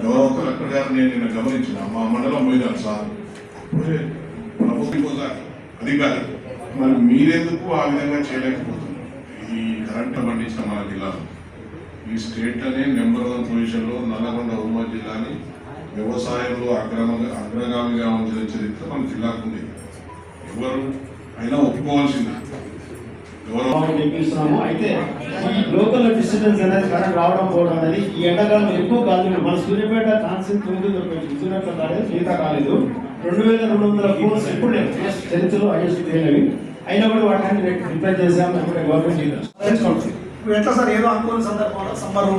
గౌరవ కలెక్టర్ గారు నేను గమనించిన మా మండలం పోయినాను సార్ ప్రభుత్వం అధికారి మరి మీరెందుకు ఆ విధంగా చేయలేకపోతున్నారు? ఈ కరెంట్ పండించిన మన జిల్లాలో ఈ స్టేట్లోనే నెంబర్ 1 పొజిషన్లో నల్లగొండ ఉమ్మడి జిల్లాని వ్యవసాయంలో అగ్రగామిగా ఉంచిన చరిత్ర మన జిల్లాకు ఉంది. ఎవరు అయినా ఒప్పుకోవాల్సింది. అయితే ఈ లోకల్ డిస్టర్బెన్స్ అనేది కరెంట్ రావడం పోవడం అనేది ఈ ఎండాకాలం ఎక్కువ కాదు. మన సూర్యాపేట కాన్సెప్ట్ సూర్యాపేట కాలేదు, మిగతా కాలేదు. 2200 కోర్స్ ఎప్పుడు చరిత్రలో హైయెస్ట్ అయినవి అయినా కూడా వాటిని రిపేర్ చేసాము. గవర్నమెంట్ ఎట్లా సార్ ఏదో అనుకోని సందర్భంలో సమ్మర్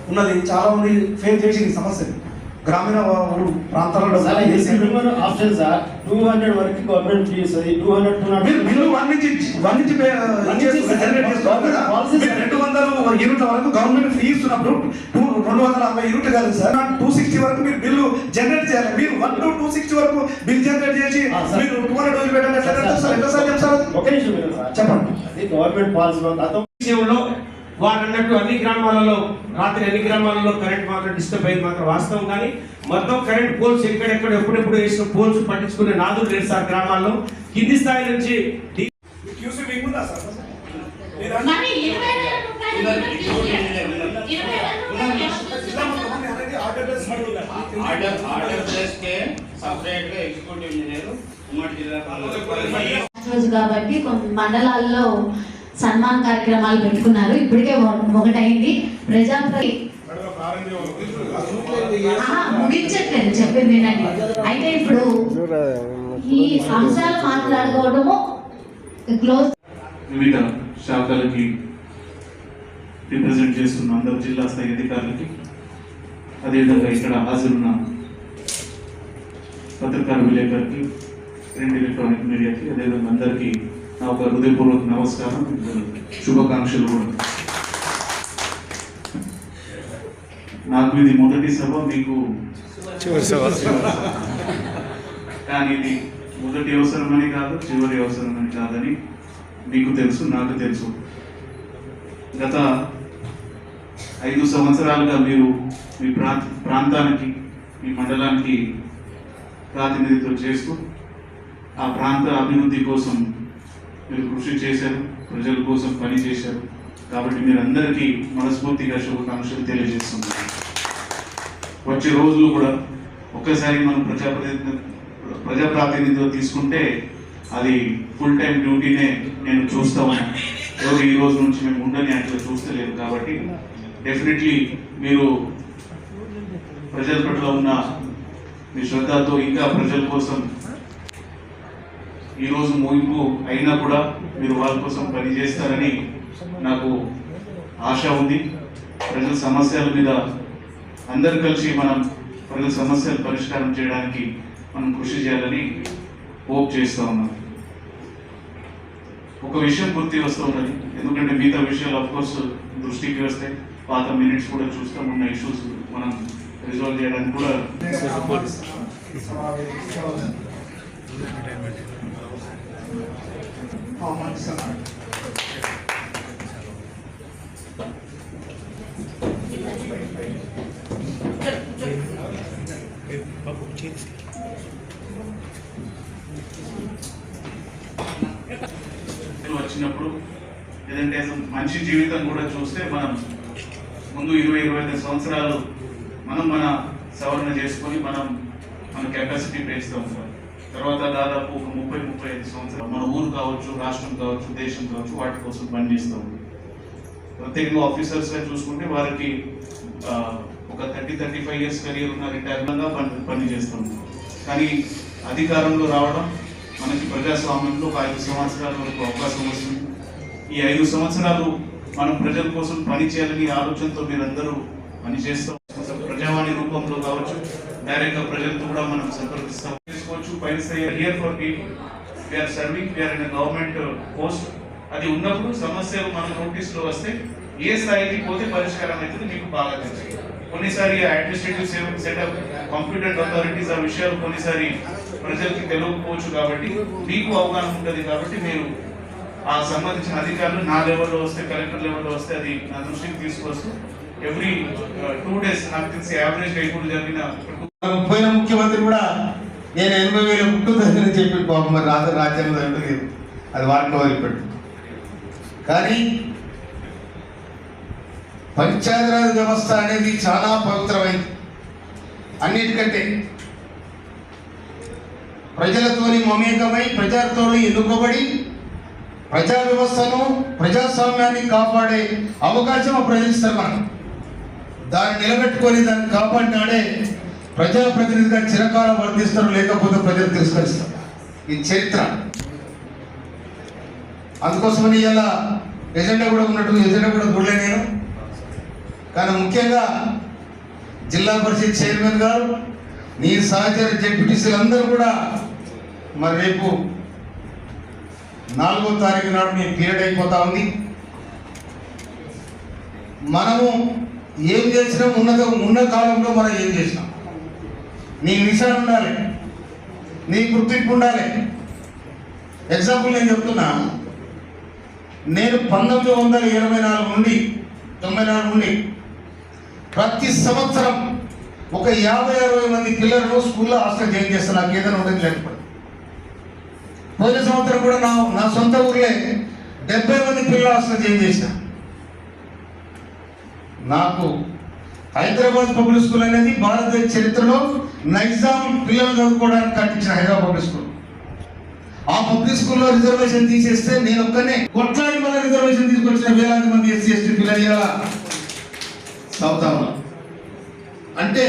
ఉన్నది, చాలా మంది ఫేస్ చేసి ఈ సమస్యని గ్రామీణ ప్రాంతాలలో ఆప్షన్ సార్ 200 వరకు గవర్నమెంట్ చేస్తుంది. 200 బిల్లు 1 నుంచి 200 యూనిట్ల వరకు గవర్నమెంట్ ఫ్రీ ఇస్తున్నప్పుడు 240 యూనిట్లు కాదు సార్, 260 వరకు మీరు బిల్లు జనరేట్ చేయాలి. మీరు 1 to 260 వరకు బిల్ జనరేట్ చేసి మీరు 200 రోజులు పెట్టండి. చెప్పండి. అది గవర్నమెంట్ పాలసీ వారు అన్నట్టు అన్ని గ్రామాలలో రాత్రి అన్ని గ్రామాలలో కరెంట్ మాత్రం డిస్టర్బ్ అయింది మాత్రం వాస్తవం. కానీ మొత్తం కరెంట్ పోల్స్ ఎక్కడెక్కడ ఎప్పుడెప్పుడు వేసిన పోల్స్ పట్టించుకునే నాదులు లేదు సార్ గ్రామాల్లో. కింది స్థాయి నుంచి కాబట్టి మండలాల్లో సన్మాన కార్యక్రమాలు పెట్టుకున్నారు. ఇప్పటికే ఒకటైంది. ముగించట్లేదు, చెప్పింది వినండి. అయితే ఇప్పుడు ఈ అంశాలు మాట్లాడుకోవడము క్లోజ్. వివిధ శాఖలకి రిప్రజెంట్ చేస్తున్న అందరు జిల్లా స్థాయి అధికారులకి, అదేవిధంగా ఇక్కడ హాజరున్న పత్రికా విలేకరులకి, ప్రింట్ ఎలక్ట్రానిక్ మీడియాకి, అదేవిధంగా అందరికీ నా ఒక హృదయపూర్వక నమస్కారం, శుభాకాంక్షలు కూడా. నాకు ఇది మొదటి సభ, మీకు కానీ ఇది మొదటి అవసరమని కాదు, చివరి అవసరమని కాదని మీకు తెలుసు, నాకు తెలుసు. గత 5 సంవత్సరాలుగా మీరు మీ ప్రాంతానికి, మీ మండలానికి ప్రాతినిధ్యం చేస్తూ ఆ ప్రాంత అభివృద్ధి కోసం మీరు కృషి చేశారు, ప్రజల కోసం పని చేశారు. కాబట్టి మీరందరికీ మనస్ఫూర్తిగా శుభాకాంక్షలు తెలియజేస్తున్నాను. వచ్చే రోజులు కూడా ఒక్కసారి మనం ప్రజాప్రాతినిధ్యం తీసుకుంటే అది ఫుల్ టైం డ్యూటీనే నేను చూస్తా ఉన్నాను. ఎవరు ఈ రోజు నుంచి మేము ఉండని అట్లా చూస్తలేదు. కాబట్టి డెఫినెట్లీ మీరు ప్రజల పట్ల ఉన్న మీ శ్రద్ధతో ఇంకా ప్రజల కోసం ఈరోజు ముగింపు అయినా కూడా మీరు వాళ్ళ కోసం పనిచేస్తారని నాకు ఆశ ఉంది. ప్రజల సమస్యల మీద అందరు కలిసి మనం ప్రజల సమస్యలు పరిష్కారం చేయడానికి మనం కృషి చేయాలని హోప్ చేస్తూ ఉన్నాం. ఒక విషయం గుర్తు వస్తూ ఉన్నది, ఎందుకంటే మిగతా విషయాలు అఫ్కోర్స్ దృష్టికి వస్తాయి. పాత మినిట్స్ కూడా చూస్తాం, ఉన్న ఇష్యూస్ మనం రిజాల్వ్ చేయడానికి కూడా వచ్చినప్పుడు ఏదంటే మంచి జీవితం కూడా చూస్తే మనం ముందు 20-25 సంవత్సరాలు మన సవరణ చేసుకొని మన కెపాసిటీ పెంచుతూ ఉంటాం. తర్వాత దాదాపు ఒక 30-35 సంవత్సరాలు మన ఊరు కావచ్చు, రాష్ట్రం కావచ్చు, దేశం కావచ్చు, వాటి కోసం పనిచేస్తూ ఉంది. ప్రత్యేకంగా ఆఫీసర్స్గా చూసుకుంటే వారికి ఒక 30-35 ఇయర్స్ కెరీర్ ఉన్న రిటైర్మెంట్గా పనిచేస్తూ ఉంటాం. కానీ అధికారంలో రావడం మనకి ప్రజాస్వామ్యంలో ఒక 5 సంవత్సరాల వరకు అవకాశం వస్తుంది. ఈ 5 సంవత్సరాలు మనం ప్రజల కోసం పని చేయాలని ఆలోచనతో మీరందరూ పనిచేస్తాం. ప్రజావాణి రూపంలో కావచ్చు, డైరెక్ట్గా ప్రజలతో కూడా మనం సంప్రదిస్తాం చేసుకోవచ్చు. పైన here for people, we are serving, we are in government post. అది ఉన్నప్పుడు సమస్యలు మన నోటీస్లో వస్తే ఏ స్థాయికి పోతే పరిష్కారం అవుతుంది మీకు బాగా తెలుసు. కొన్నిసారి అడ్మినిస్ట్రేటివ్ సెటప్, కాంపిటెంట్ అథారిటీస్ ఆ విషయాలు కొన్నిసారి ప్రజలకి తెలియకపోవచ్చు. కాబట్టి మీకు అవగాహన ఉంటుంది. కాబట్టి మీరు ఆ సంబంధించిన అధికారులు నా లెవెల్లో వస్తే, కలెక్టర్ లెవెల్లో వస్తే అది నా దృష్టికి తీసుకొస్తూ ఎవ్రీ 2 days నాకు తెలిసి యావరేజ్ ఇప్పుడు జరిగిన పోయిన ముఖ్యమంత్రి కూడా నేను 80,000 పుట్టుదని చెప్పి పాపం మరి రాజ్యాంగం లేదు, అది వాటిని వదిలిపెట్టు. కానీ పంచాయతీరాజ్ వ్యవస్థ అనేది చాలా పవిత్రమైంది. అన్నిటికంటే ప్రజలతోని మమేకమై ప్రజలతో ఎన్నుకోబడి ప్రజా వ్యవస్థను ప్రజాస్వామ్యాన్ని కాపాడే అవకాశం ప్రజలిస్తారు. మనం దాన్ని నిలబెట్టుకొని దాన్ని కాపాడినాడే ప్రజాప్రతినిధిగా చిరకాలం వర్తిస్తారు, లేకపోతే ప్రజలు తిరస్కరిస్తారు. ఈ చరిత్ర. అందుకోసమని ఇలా ఎజెండా కూడా ఉన్నట్టు ఎజెండా కూడా చూడలే నేను. కానీ ముఖ్యంగా జిల్లా పరిషత్ చైర్మన్ గారు, నీ సహచర జెడ్పీటీసీలు అందరూ కూడా మరి రేపు 4వ తారీఖు నాడు మీ పీరియడ్ అయిపోతా ఉంది. మనము ఏం చేసినాం, ఉన్న కాలంలో మనం ఏం చేసినాం, నీ నిశాన్ ఉండాలి, నీ గుర్తింపు ఉండాలి. ఎగ్జాంపుల్ నేను చెప్తున్నా, నేను 1984 నుండి 94 నుండి ప్రతి సంవత్సరం ఒక 50-60 మంది పిల్లలను స్కూల్లో హాస్టల్ జాయిన్ చేస్తాను. నాకు ఏదైనా ఉండదు లేకపోతే. పోయిన సంవత్సరం కూడా నా సొంత ఊర్లే 70 మంది పిల్లలు హాస్టల్ జాయిన్ చేసిన. నాకు హైదరాబాద్ పబ్లిక్ స్కూల్ అనేది భారతదేశ చరిత్రలో నైజాం పిల్లలు చదువుకోవడానికి కట్టించిన హైదరాబాద్ పబ్లిక్ స్కూల్. ఆ పబ్లిక్ స్కూల్లో రిజర్వేషన్ తీసేస్తే నేను ఒక్కనే కొట్లాడి మన రిజర్వేషన్ తీసుకొచ్చిన వేలాది మంది ఎస్సీ ఎస్టీ పిల్లలు ఇలా చదువుతాము. అంటే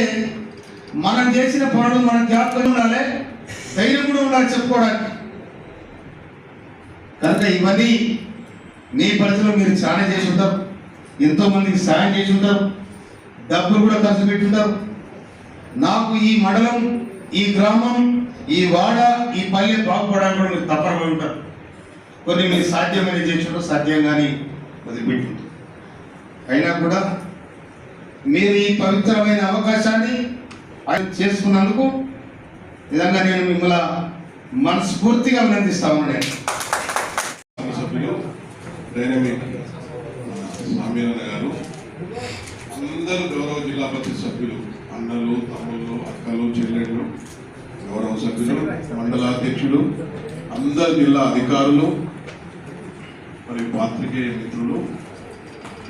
మనం చేసిన పనులు మన జ్ఞాపకం ఉండాలి, ధైర్యం కూడా ఉండాలి చెప్పుకోవడానికి. కనుక ఇవన్నీ మీ పరిధిలో మీరు చాలా చేసి ఉంటారు, ఎంతో మందికి సాయం చేసి ఉంటారు, డబ్బులు కూడా ఖర్చు పెట్టి ఉంటారు. నాకు ఈ మండలం, ఈ గ్రామం, ఈ వాడ, ఈ పల్లె బాగుపడడానికి కూడా మీరు తప్పన పోయి ఉంటారు. కొన్ని మీరు సాధ్యమైన చేసి ఉంటారు, సాధ్యంగాని వదిలిపెట్టి ఉంటారు. అయినా కూడా మీరు ఈ పవిత్రమైన అవకాశాన్ని చేసుకున్నందుకు నిజంగా నేను మిమ్మల్ని మనస్ఫూర్తిగా అభినందిస్తా ఉన్నాను. సభ్యులు డైనమిక్ సామీరన్న గారు, అందరూ గౌరవ జిల్లా పరిషత్ సభ్యులు, అన్నలు, తమ్ముళ్ళు, అక్కలు, చెల్లెళ్ళు, గౌరవ సభ్యులు, మండలాధ్యక్షులు, అందరు జిల్లా అధికారులు, మరి పాత్రికేయ మిత్రులు,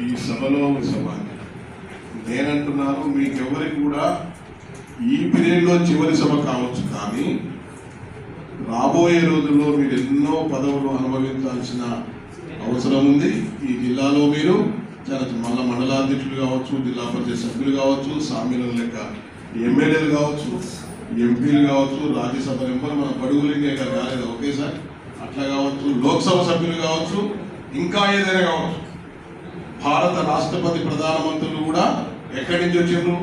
ఈ సభలో నేనంటున్నాను, మీకెవరికి కూడా ఈ పీరియడ్లో చివరి సభ కావచ్చు, కానీ రాబోయే రోజుల్లో మీరు ఎన్నో పదవులు అనుభవించాల్సిన అవసరం ఉంది. ఈ జిల్లాలో మీరు మళ్ళా మండలాధ్యక్షులు కావచ్చు, జిల్లా పరిషత్ సభ్యులు కావచ్చు, సామీల లెక్క ఎమ్మెల్యేలు కావచ్చు, ఎంపీలు కావచ్చు, రాజ్యసభ మెంబర్, మన బడుగులింగే కాలేదు ఒకేసారి అట్లా కావచ్చు, లోక్సభ సభ్యులు కావచ్చు, ఇంకా ఏదైనా కావచ్చు. భారత రాష్ట్రపతి, ప్రధానమంత్రులు కూడా ఎక్కడి నుంచి వచ్చారు,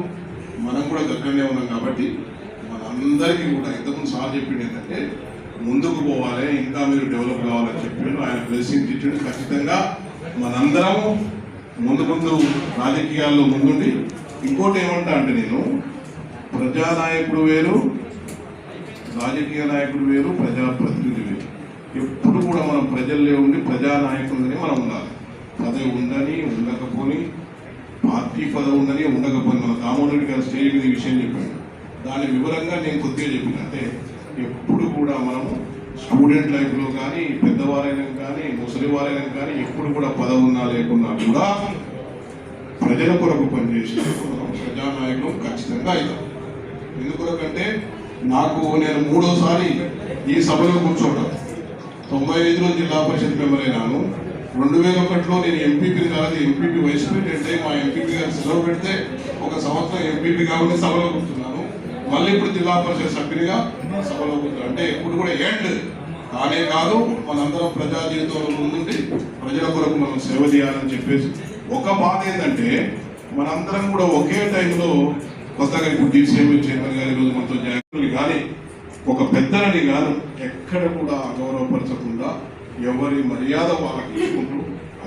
మనం కూడా దగ్గరనే ఉన్నాం. కాబట్టి మనందరికీ కూడా ఇంతకుముందు సార్ చెప్పింది ఏంటంటే ముందుకు పోవాలి, ఇంకా మీరు డెవలప్ కావాలని చెప్పిండు. ఆయన బ్లెస్సింగ్ ఇచ్చిండు. ఖచ్చితంగా మనందరం ముందు రాజకీయాల్లో ముందుండి, ఇంకోటి ఏమంటా అంటే నేను ప్రజానాయకుడు వేరు, రాజకీయ నాయకుడు వేరు, ప్రజాప్రతినిధి వేరు. ఎప్పుడు కూడా మనం ప్రజల్లో ఉండి ప్రజానాయకుడిని మనం ఉండాలి. పదవి ఉందని ఉండకపోని, పార్టీ పదవి ఉందని ఉండకపోని, మన దామోదరుడి గారు స్టేజ్ మీద విషయం చెప్పాడు. దాని వివరంగా నేను కొద్దిగా చెప్పిన అంటే ఎప్పుడు కూడా మనము స్టూడెంట్ లైఫ్లో కానీ, పెద్దవారైనా కానీ, ముసలి వారైనా కానీ ఎప్పుడు కూడా పదవి ఉన్నా లేకున్నా కూడా ప్రజల కొరకు పనిచేసిన ప్రజానాయకులు ఖచ్చితంగా అవుతాం. ఎందుకొరకంటే నేను 3వసారి ఈ సభలో కూర్చోవడం. 95లో జిల్లా పరిషత్ మెంబర్ అయినాను. 2001లో నేను ఎంపీపీ కాదు, ఎంపీపీ వైస్ ప్రెసిడెంట్ అయి మా ఎంపీపీ గారు సెలవు పెడితే ఒక సంవత్సరం ఎంపీపీ కాబట్టి సభలో కూర్చున్నాను. మళ్ళీ ఇప్పుడు జిల్లా పరిషత్ సభ్యునిగా సభలో కూర్చున్నాను. అంటే ఎప్పుడు కూడా ఎండ్ కానే కాదు, మనందరం ప్రజా జీవితంలో ముందుండి ప్రజల కొరకు మనం సేవ చేయాలని చెప్పేసి. ఒక బాధ ఏంటంటే మనందరం కూడా ఒకే టైంలో కొత్తగా ఇప్పుడు డీసీఎం చైర్మన్ గారు ఈరోజు మనతో జాయిన్ కానీ ఒక పెద్దలని గాను ఎక్కడ కూడా అగౌరవపరచకుండా ఎవరి మర్యాద వాళ్ళకి ఇచ్చుకుంటూ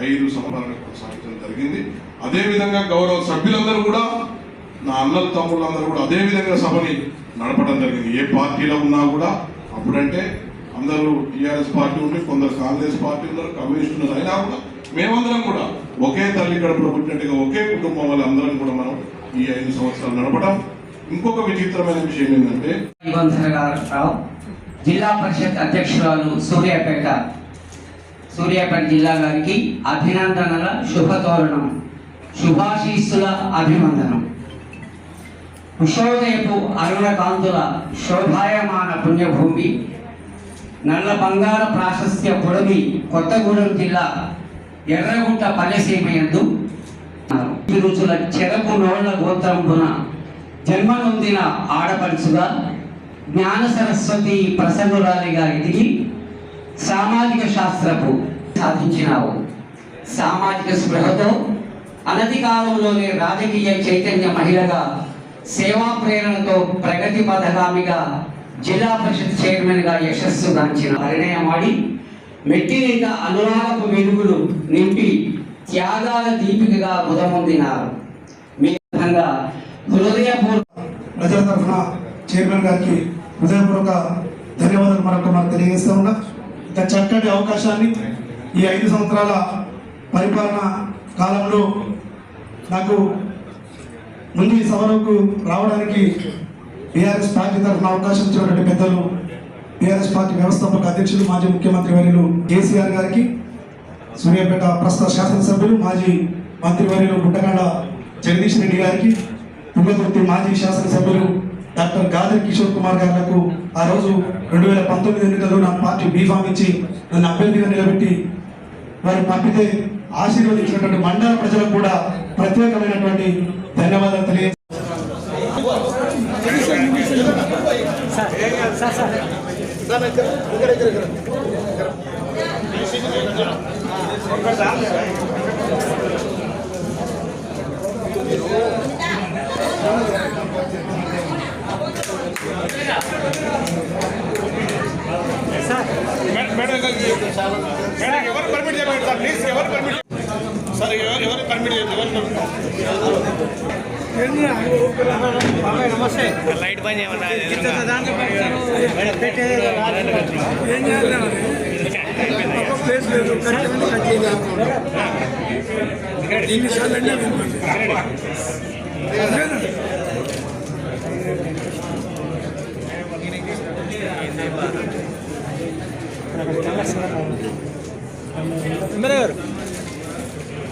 5 సంవత్సరాలు కొనసాగించడం జరిగింది. అదేవిధంగా గౌరవ సభ్యులందరూ కూడా, నా అన్నలు తమ్ముళ్ళందరూ కూడా అదేవిధంగా సభని నడపడం జరిగింది. ఏ పార్టీలో ఉన్నా కూడా అప్పుడంటే అందరూ టీఆర్ఎస్ పార్టీ ఉండి, కొందరు కాంగ్రెస్ పార్టీ ఉన్నారు, కమ్యూనిస్ట్ ఉన్నారు, అయినా కూడా మేమందరం కూడా ఒకే తల్లి కడుపులో పుట్టినట్టుగా ఒకే కుటుంబం వల్ల అందరం కూడా మనం ఈ 5 సంవత్సరాలు నడపడం. ఇంకొక విచిత్రమైన విషయం ఏంటంటే రావు జిల్లా పరిషత్ అధ్యక్షురాలు సూర్యాపేట జిల్లా గారికి అభినందనల శుభతోరణం, శుభాశీస్సుల అభివందనం. ఉషోదయపు అరుణ కాంతుల శోభాయమాన పుణ్యభూమి, నల్ల బంగార ప్రాశస్త్య పొడవి కొత్తగూడెం జిల్లా ఎర్రగుంట పల్లెసీమయందు రుచుల చెరకు నోళ్ల గోత్రంపున జన్మనొందిన ఆడపడుచుగా జ్ఞాన సరస్వతి ప్రసన్నురాలిగా ఎదిగి సామాజిక శాస్త్రపు సాధించినావు. సామాజిక స్పృహతో అనతి కాలంలోనే రాజకీయ చైతన్య మహిళగా సేవా ప్రేరణతో ప్రగతి పథగామిగా జిల్లా పరిషత్ చైర్మన్గా యశస్సు గాంచిన పరిణయమాడి మెట్టినింట అనురాగపు వెలుగులు నింపి త్యాగాల దీపికగా ముదమొందినారు. మీ విధంగా హృదయపూర్వక ప్రజల తరఫున చైర్మన్ గారికి హృదయపూర్వక ధన్యవాదాలు మనం తెలియజేస్తా ఉన్నా. ఇంత చక్కటి అవకాశాన్ని ఈ 5 సంవత్సరాల పరిపాలన కాలంలో నాకు ముందు ఈ సభకు రావడానికి బీఆర్ఎస్ పార్టీ తరఫున అవకాశం ఇచ్చినటువంటి పెద్దలు బీఆర్ఎస్ పార్టీ వ్యవస్థాపక అధ్యక్షులు మాజీ ముఖ్యమంత్రి వర్యులు కేసీఆర్ గారికి, సూర్యాపేట ప్రస్తుత శాసనసభ్యులు మాజీ మంత్రివర్యులు గుంటగండ జగదీష్ రెడ్డి గారికి, తుంగతుర్తి మాజీ శాసనసభ్యులు డాక్టర్ గాదరి కిషోర్ కుమార్ గారులకు ఆ రోజు 2019 ఎన్నికల్లో నా పార్టీ బీఫామ్ ఇచ్చి నన్ను అభ్యర్థిగా నిలబెట్టి వారు పంపితే ఆశీర్వదించినటువంటి మండల ప్రజలకు కూడా ప్రత్యేకమైనటువంటి ధన్యవాదాలు తెలియజేస్తాను. ఎవరు పర్మిట్ చేయలేదు సార్, ప్లీజ్ ఎవరు పర్మిట్ సార్, ఎవరు పర్మిట్ చేయలేదు, నమస్తే లైట్ బంద్ చేయమన్నా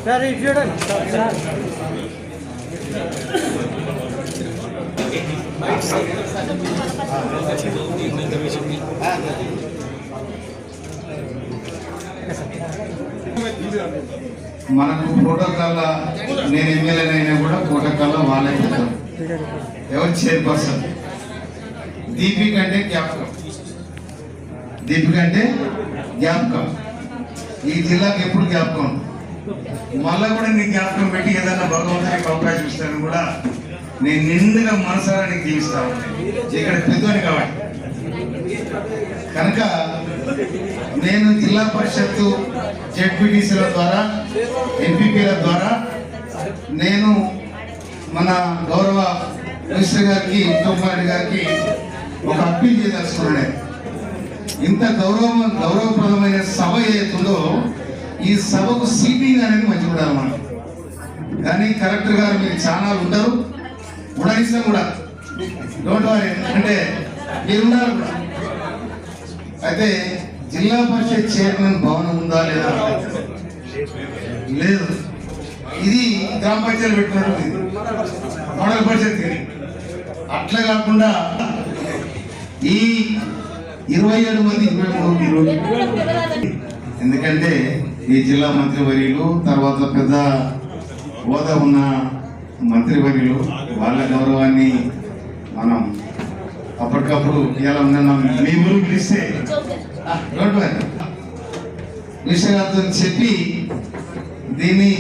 సార్ ఇది చూడండి సార్. మనకు ప్రోటోకాల్ నేను ఎమ్మెల్యేనైనా కూడా ప్రోటోకాల్ వాళ్ళే పెడతారు. ఎవరు చైర్పర్సన్ దీపిక అంటే జ్ఞాపకం, దీపిక అంటే జ్ఞాపకం. ఈ జిల్లాకి ఎప్పుడు జ్ఞాపకం, మళ్ళా కూడా నీ జ్ఞాపకం పెట్టి ఏదన్నా భగవంతునికి అవకాశం ఇస్తాను కూడా నేను నిండుగా మనసారా నీకు జీవిస్తాను. ఇక్కడ పెద్దోని కాబట్టి కనుక నేను జిల్లా పరిషత్తు జెడ్పీటీసీల ద్వారా ఎంపీపీల ద్వారా నేను మన గౌరవ మినిస్టర్ గారికి ఉత్తమ్ కుమార్ గారికి ఒక అప్పీల్ చేయదలుచుకున్నాడే. ఇంత గౌరవప్రదమైన సభ ఏదైతుందో ఈ సభకు సీటింగ్ అనేది మంచిగా ఉండాలి మనం. కానీ కలెక్టర్ గారు మీరు ఛానల్ ఉంటారు, ఉండనిస్తాం కూడా, డోంట్ వరీ, అంటే మీరు ఉండాలి కూడా. అయితే జిల్లా పరిషత్ చైర్మన్ భవనం ఉందా లేదా? లేదు. ఇది గ్రామ పంచాయతీ పెట్టుకున్నట్టు మోడల్ పరిషత్. అట్లా కాకుండా ఈ 27 మంది 23 ఎందుకంటే ఈ జిల్లా మంత్రివర్యులు తర్వాత పెద్ద హోదా ఉన్న మంత్రివర్యులు వాళ్ళ గౌరవాన్ని మనం అప్పటికప్పుడు ఎలా ఉన్నా మీ ఊరు పిలిస్తే మినిస్టర్ గారితో చెప్పి దీన్ని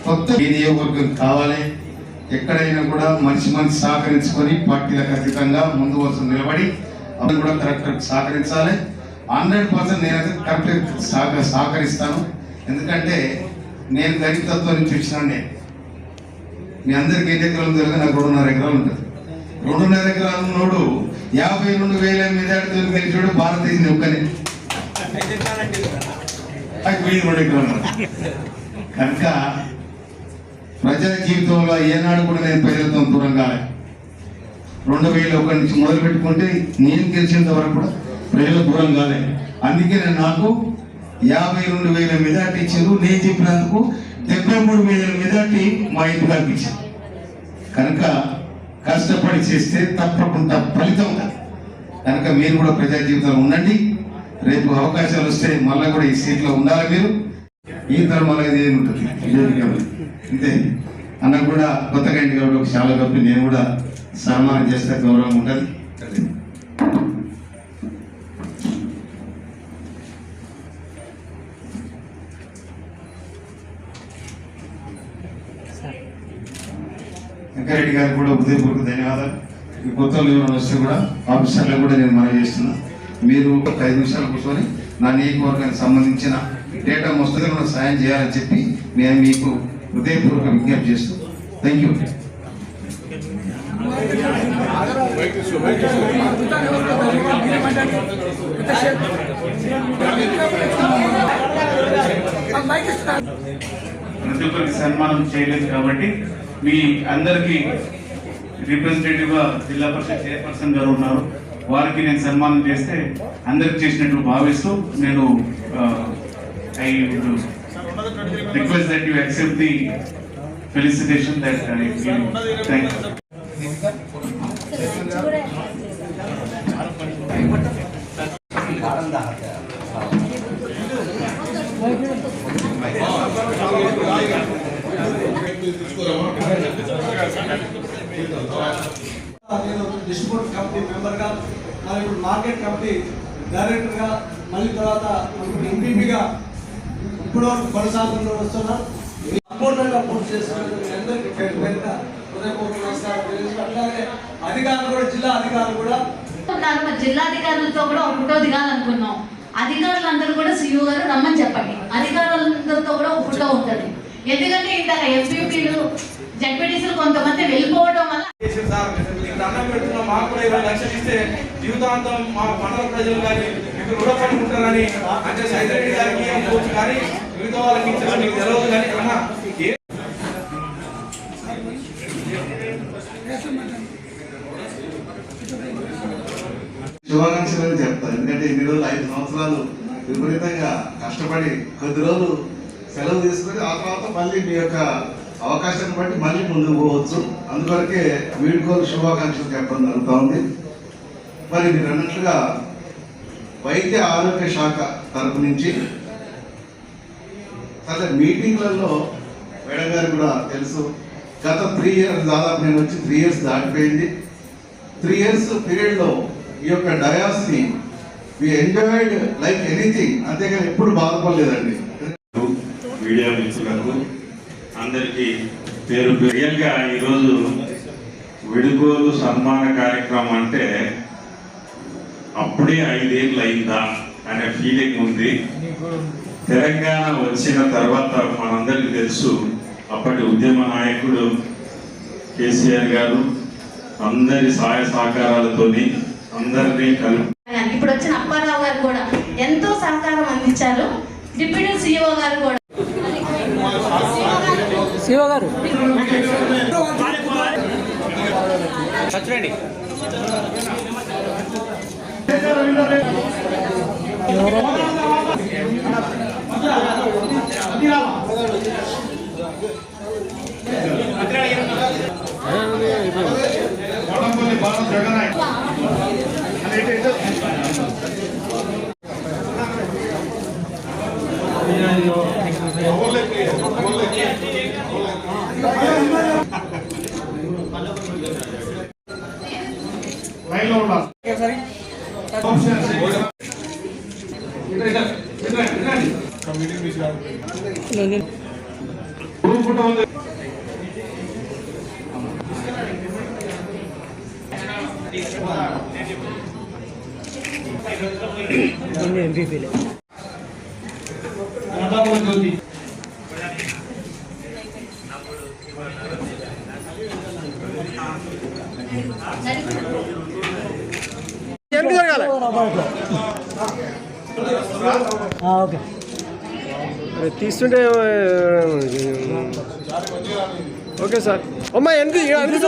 కొత్త నియోజకవర్గం కావాలి, ఎక్కడైనా కూడా మనిషి సహకరించుకొని పార్టీలకు అతీతంగా ముందు వరుస నిలబడి అవి కూడా కరెక్ట్ సహకరించాలి. 100% నేనైతే కరెక్ట్ సహకరిస్తాను. ఎందుకంటే నేను గణితత్వం నుంచి వచ్చినాండి. మీ అందరికి ఎన్ని ఎకరాలు తెలియదు, నాకు 2.5 ఎకరాలు ఉంటుంది. 2.5 ఎకరాలు ఉన్నోడు 52,000 మెజార్టీతో గెలిచాడు భారతదేశం ఒక్కనే. 2 ఎకరాలు కనుక ప్రజల జీవితంలో ఏనాడు కూడా నేను ప్రజలతో దూరంగా 2001 నుంచి మొదలు పెట్టుకుంటే నేను గెలిచేంత వరకు కూడా ప్రజలు దూరం కాలే. అందుకే నాకు 52,000 మెజార్టీ ఇచ్చారు. నేను చెప్పినందుకు 73,000 మెజార్టీ మా ఇంటి గారికి ఇచ్చారు. కనుక కష్టపడి చేస్తే తప్పకుండా ఫలితం ఉంటుంది. కనుక మీరు కూడా ప్రజా జీవితంలో ఉండండి. రేపు అవకాశాలు వస్తే మళ్ళీ కూడా ఈ సీట్లో ఉండాలి. మీరు ఈ తరం అనేది ఏముంటుంది అంతే. అన్న కూడా కొత్తగా ఇంటి కాబట్టి చాలా గొప్ప నేను కూడా సన్మానం చేస్తే గౌరవం ఉంటుంది. వెంకరెడ్డి గారికి కూడా హృదయపూర్వక ధన్యవాదాలు. ఈ కొత్త ఎవరైనా వస్తే కూడా ఆఫీసర్లకు కూడా నేను మనవి చేస్తున్నా, మీరు ఒక 5 నిమిషాలు కూర్చొని నా నియోజకవర్గానికి సంబంధించిన డేటా వస్తుంది కూడా సాయం చేయాలని చెప్పి నేను మీకు హృదయపూర్వక విజ్ఞప్తి చేస్తూ థ్యాంక్ యూ. ప్రతి ఒక్కరికి సన్మానం చేయలేదు కాబట్టి మీ అందరికీ రిప్రజెంటేటివ్ గా జిల్లా పరిషత్ చైర్పర్సన్ గారు ఉన్నారు, వారికి నేను సన్మానం చేస్తే అందరికి చేసినట్టు భావిస్తూ నేను I request that you accept the felicitation that thank you. నేను డిస్ట్రిబ్యూట్ కమిటీ మెంబర్గా, మరియు మార్కెట్ కమిటీ డైరెక్టర్గా, మళ్ళీ తర్వాత ఎంపీపీగా ఇప్పుడు కొనసాగుతూ వస్తున్నాం. సంపూర్ణంగా పూర్తి చేస్తున్నందుకు మీ అందరికీ పేరుగా హృదయపూర్వక నమస్కారం తెలియజేస్తూ, అట్లాగే అధికారులు కూడా, జిల్లా అధికారులు కూడా జిల్లాధికారులతో కూడా ఒక ఫోటో దిగాలనుకున్నాం. అధికారులందరూ కూడా సిఇఓ గారు రమ్మని చెప్పండి. అధికారులందరితో కూడా ఒక ఫోటో ఉంటుంది. ఎందుకంటే ఇంత ఎంపీపీలు జడ్పీటీసీలు కొంతమంది వెళ్ళిపోవడం వల్ల దండం పెడుతున్నాం. మాకు కూడా 20 లక్షలు ఇస్తే జీవితాంతం మా మండల ప్రజలు కానీ మీకు రుణపడి ఉంటారని అంటే సైదరెడ్డి గారికి అనుకోవచ్చు, కానీ మిగతా వాళ్ళకి ఇచ్చారు మీకు తెలియదు. కానీ అన్న శుభాకాంక్షలు చెప్తాను. ఎందుకంటే ఇన్ని రోజులు 5 సంవత్సరాలు విపరీతంగా కష్టపడి కొద్ది రోజులు సెలవు తీసుకొని ఆ తర్వాత మళ్ళీ మీ యొక్క అవకాశాన్ని బట్టి మళ్ళీ ముందుకు పోవచ్చు. అందువరకే వీడుకోలు శుభాకాంక్షలు చెప్పడం జరుగుతూ ఉంది. మరి మీరు అన్నట్లుగా వైద్య ఆరోగ్య శాఖ తరపు నుంచి సరే మీటింగ్లలో మేడం గారు కూడా తెలుసు, గత 3 ఇయర్స్ దాదాపు నేను వచ్చి 3 ఇయర్స్ దాటిపోయింది. 3 ఇయర్స్ పీరియడ్లో ఈ యొక్క డయాస్ని వి ఎంజాయ్డ్ లైక్ ఎనీథింగ్, అంతేగాని ఎప్పుడు బాధపడలేదండి. మీడియా మిత్రులకు అందరికీ పేరు రియల్గా ఈరోజు విడుగోలు సన్మాన కార్యక్రమం అంటే అప్పుడే 5 ఏళ్ళు అయిందా అనే ఫీలింగ్ ఉంది. తెలంగాణ వచ్చిన తర్వాత మనందరికీ తెలుసు, అప్పటి ఉద్యమ నాయకుడు కేసీఆర్ గారు అందరి సహాయ సహకారాలతోని అందరినీ కలిపి ఇప్పుడు వచ్చిన అప్పారావు గారు కూడా ఎంతో సహకారం అందించారు. డిప్యూటీ సిఇఓ గారు కూడా లైన్లో ఉండాలి. ఓకే. తీస్తుంటే ఓకే సార్ అమ్మా ఎంత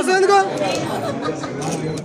ఎందుకు